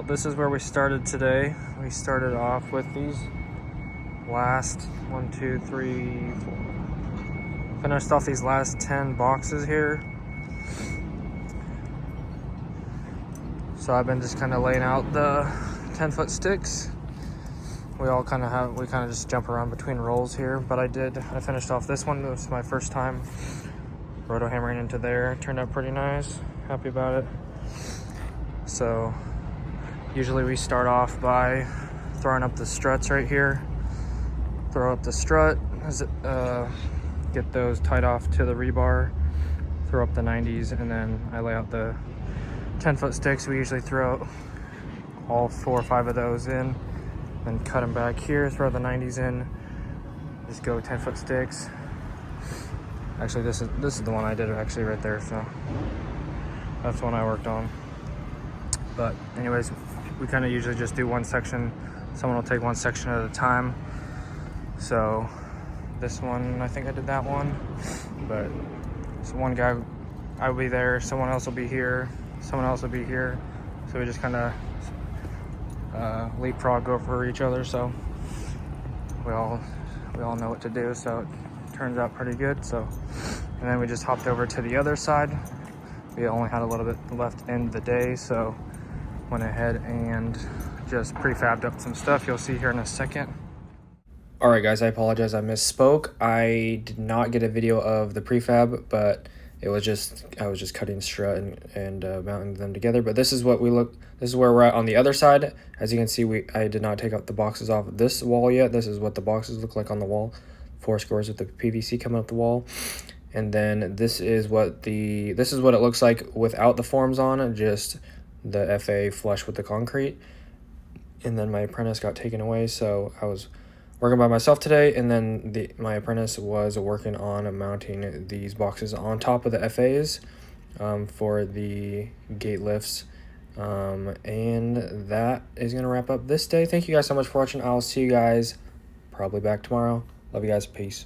this is where we started today. We started off with these last 1, 2, 3, 4. Finished off these last 10 boxes here. So I've been just kind of laying out the 10-foot sticks. We kind of just jump around between rolls here, but I finished off this one. It was my first time roto hammering into there. It turned out pretty nice. Happy about it. So usually we start off by throwing up the struts right here. Throw up the strut, get those tied off to the rebar, throw up the 90s, and then I lay out the 10-foot sticks. We usually throw all 4 or 5 of those in, then cut them back here, throw the 90s in, just go 10-foot sticks. Actually, this is the one I did actually right there, so that's the one I worked on. But anyways, we kind of usually just do one section. Someone will take one section at a time. So this one, I think I did that one, but so one guy, I will be there, someone else will be here, someone else will be here. So we just kind of leapfrog over each other, so we all know what to do, so it turns out pretty good. So, and then we just hopped over to the other side. We only had a little bit left in the day, so went ahead and just prefabbed up some stuff. You'll see here in a second. All right, guys, I apologize. I misspoke. I did not get a video of the prefab, but I was just cutting strut and mounting them together. But this is where we're at on the other side. As you can see, I did not take out the boxes off of this wall yet. This is what the boxes look like on the wall. 4 scores with the PVC coming up the wall. And then this is what it looks like without the forms on, just the FA flush with the concrete. And then my apprentice got taken away, so I was working by myself today, and then my apprentice was working on mounting these boxes on top of the FAs for the gate lifts. And that is going to wrap up this day. Thank you guys so much for watching. I'll see you guys probably back tomorrow. Love you guys. Peace.